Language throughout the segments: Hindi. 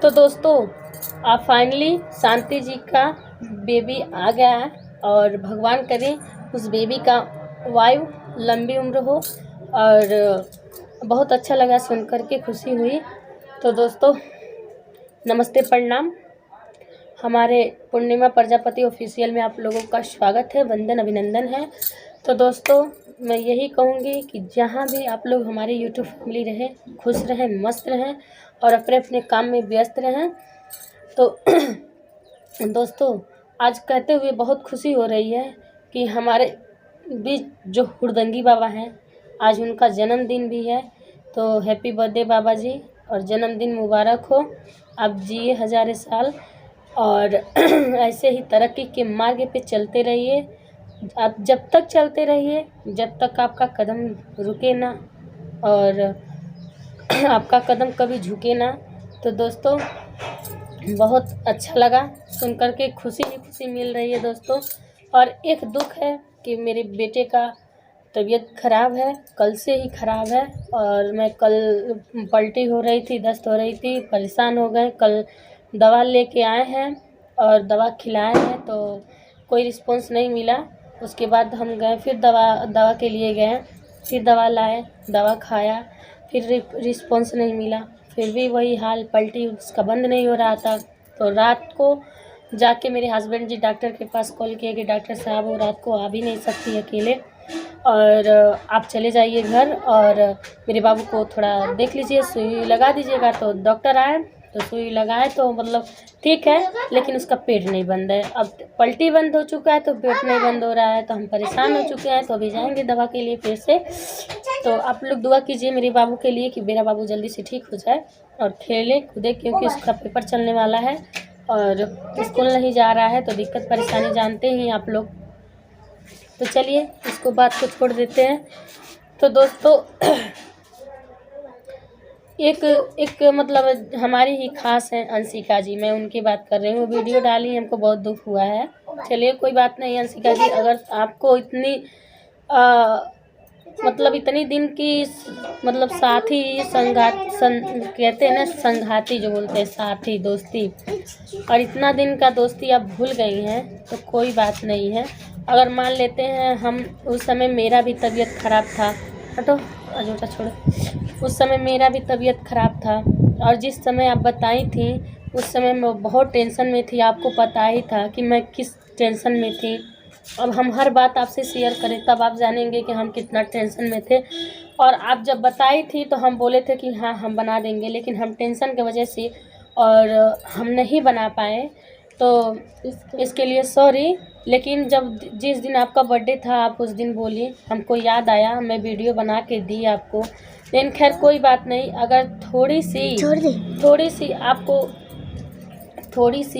तो दोस्तों आप फाइनली शांति जी का बेबी आ गया है और भगवान करे उस बेबी का वायु लंबी उम्र हो। और बहुत अच्छा लगा सुन कर के, खुशी हुई। तो दोस्तों नमस्ते, प्रणाम। हमारे पूर्णिमा प्रजापति ऑफिशियल में आप लोगों का स्वागत है, वंदन, अभिनंदन है। तो दोस्तों मैं यही कहूँगी कि जहाँ भी आप लोग हमारे यूट्यूब फैमिली रहें, खुश रहें, मस्त रहें और अपने अपने काम में व्यस्त रहें। तो दोस्तों आज कहते हुए बहुत खुशी हो रही है कि हमारे बीच जो हुड़दंगी बाबा हैं, आज उनका जन्मदिन भी है। तो हैप्पी बर्थडे बाबा जी, और जन्मदिन मुबारक हो। आप जिए हज़ारों साल और ऐसे ही तरक्की के मार्ग पे चलते रहिए। आप जब तक चलते रहिए, जब तक आपका कदम रुके ना और आपका कदम कभी झुके ना। तो दोस्तों बहुत अच्छा लगा सुन कर के, खुशी ही खुशी मिल रही है दोस्तों। और एक दुख है कि मेरे बेटे का तबीयत ख़राब है, कल से ही ख़राब है। और मैं कल पलटी हो रही थी, दस्त हो रही थी, परेशान हो गए। कल दवा लेके आए हैं और दवा खिलाए हैं तो कोई रिस्पॉन्स नहीं मिला। उसके बाद हम गए, फिर दवा के लिए गए, फिर दवा लाए, दवा खाया, फिर रिस्पॉन्स नहीं मिला। फिर भी वही हाल, पलटी उसका बंद नहीं हो रहा था। तो रात को जाके मेरे हस्बैंड जी डॉक्टर के पास कॉल किए कि डॉक्टर साहब वो रात को आ भी नहीं सकती अकेले, और आप चले जाइए घर और मेरे बाबू को थोड़ा देख लीजिए, सुई लगा दीजिएगा। तो डॉक्टर आए तो सुई लगाए तो मतलब ठीक है, लेकिन उसका पेट नहीं बंद है। अब पलटी बंद हो चुका है तो पेट नहीं बंद हो रहा है। तो हम परेशान हो चुके हैं, तो अभी जाएंगे दवा के लिए फिर से। तो आप लोग दुआ कीजिए मेरे बाबू के लिए कि मेरा बाबू जल्दी से ठीक हो जाए और खेले कूदे, क्योंकि उसका पेपर चलने वाला है और स्कूल नहीं जा रहा है। तो दिक्कत परेशानी जानते ही आप लोग। तो चलिए इसको बात को छोड़ देते हैं। तो दोस्तों एक मतलब हमारी ही खास है अंशिका जी, मैं उनकी बात कर रही हूँ। वीडियो डाली, हमको बहुत दुख हुआ है। चलिए कोई बात नहीं अंशिका जी, अगर आपको इतनी मतलब इतनी दिन की मतलब साथी कहते हैं ना, संघाती जो बोलते हैं, साथी दोस्ती, और इतना दिन का दोस्ती आप भूल गई हैं तो कोई बात नहीं है। अगर मान लेते हैं हम, उस समय मेरा भी तबीयत ख़राब था, हटो अजोटा छोड़ो, उस समय मेरा भी तबीयत ख़राब था। और जिस समय आप बताई थी उस समय मैं बहुत टेंशन में थी, आपको पता ही था कि मैं किस टेंशन में थी। अब हम हर बात आपसे शेयर करें तब आप जानेंगे कि हम कितना टेंशन में थे। और आप जब बताई थी तो हम बोले थे कि हाँ हम बना देंगे, लेकिन हम टेंशन की वजह से और हम नहीं बना पाए, तो इसके लिए सॉरी। लेकिन जब जिस दिन आपका बर्थडे था आप उस दिन बोली, हमको याद आया, मैं वीडियो बना के दी आपको। लेकिन खैर कोई बात नहीं, अगर थोड़ी सी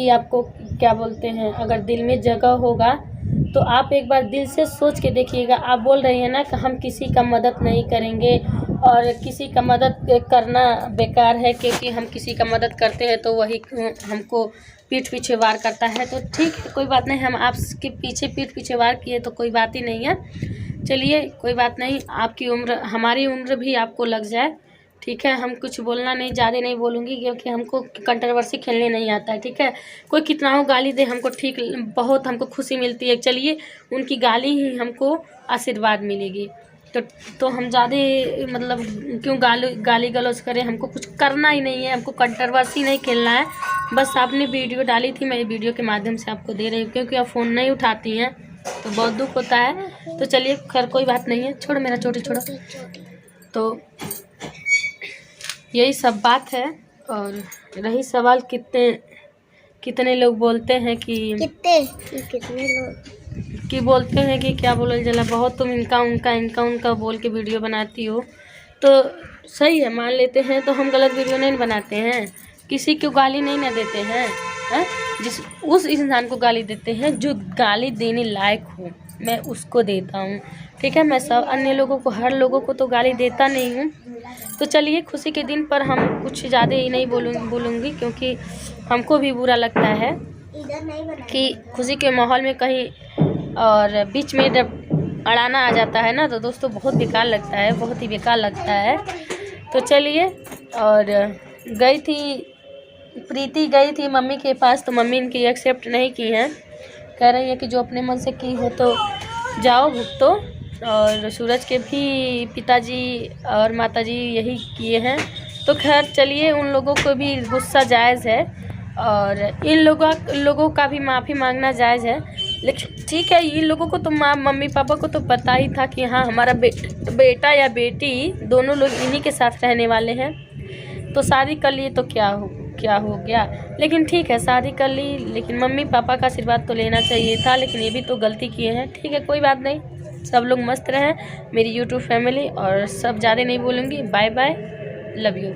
आपको क्या बोलते हैं, अगर दिल में जगह होगा तो आप एक बार दिल से सोच के देखिएगा। आप बोल रही हैं ना कि हम किसी का मदद नहीं करेंगे और किसी का मदद करना बेकार है, क्योंकि हम किसी का मदद करते हैं तो वही हमको पीठ पीछे वार करता है। तो ठीक है कोई बात नहीं, हम आपके पीछे पीठ पीछे वार किए तो कोई बात ही नहीं है। चलिए कोई बात नहीं, आपकी उम्र हमारी उम्र भी आपको लग जाए, ठीक है। हम कुछ बोलना नहीं, ज़्यादा नहीं बोलूँगी, क्योंकि हमको कंट्रोवर्सी खेलने नहीं आता है, ठीक है। कोई कितना हो गाली दे हमको ठीक, बहुत हमको खुशी मिलती है। चलिए उनकी गाली ही हमको आशीर्वाद मिलेगी। तो हम ज़्यादा मतलब क्यों गाली गलौज करें, हमको कुछ करना ही नहीं है, हमको कंट्रोवर्सी नहीं खेलना है। बस आपने वीडियो डाली थी, मैं वीडियो के माध्यम से आपको दे रही हूँ, क्योंकि आप फ़ोन नहीं उठाती हैं तो बहुत दुख होता है। तो चलिए खैर कोई बात नहीं है, छोड़ो मेरा चोटी छोड़ो। तो यही सब बात है। और रही सवाल कितने लोग बोलते हैं कि कितने लोग कि बोलते हैं कि क्या बोलल जला, बहुत तुम इनका उनका बोल के वीडियो बनाती हो। तो सही है, मान लेते हैं, तो हम गलत वीडियो नहीं बनाते हैं, किसी को गाली नहीं ना देते हैं, हैं? उस इंसान को गाली देते हैं जो गाली देने लायक हो, मैं उसको देता हूँ, ठीक है। मैं सब अन्य लोगों को, हर लोगों को तो गाली देता नहीं हूँ। तो चलिए खुशी के दिन पर हम कुछ ज़्यादा ही नहीं बोलूँगी, क्योंकि हमको भी बुरा लगता है कि खुशी के माहौल में कहीं और बीच में जब अड़ाना आ जाता है ना, तो दोस्तों बहुत बेकार लगता है, बहुत ही बेकार लगता है। तो चलिए, और गई थी प्रीति गई थी मम्मी के पास तो मम्मी इनकी एक्सेप्ट नहीं की हैं, कह रही है कि जो अपने मन से की हो तो जाओ भुगतो। और सूरज के भी पिताजी और माताजी यही किए हैं। तो खैर चलिए, उन लोगों को भी गुस्सा जायज़ है और इन लोगों का भी माफ़ी मांगना जायज़ है। लेकिन ठीक है, इन लोगों को तो मम्मी पापा को तो पता ही था कि हाँ हमारा बेटा या बेटी दोनों लोग इन्हीं के साथ रहने वाले हैं, तो शादी कर लिए तो क्या हो गया। लेकिन ठीक है, शादी कर ली, लेकिन मम्मी पापा का आशीर्वाद तो लेना चाहिए था। लेकिन ये भी तो गलती किए हैं। ठीक है, कोई बात नहीं, सब लोग मस्त रहें मेरी यूट्यूब फैमिली। और सब ज़्यादा नहीं बोलूँगी, बाय बाय, लव यू।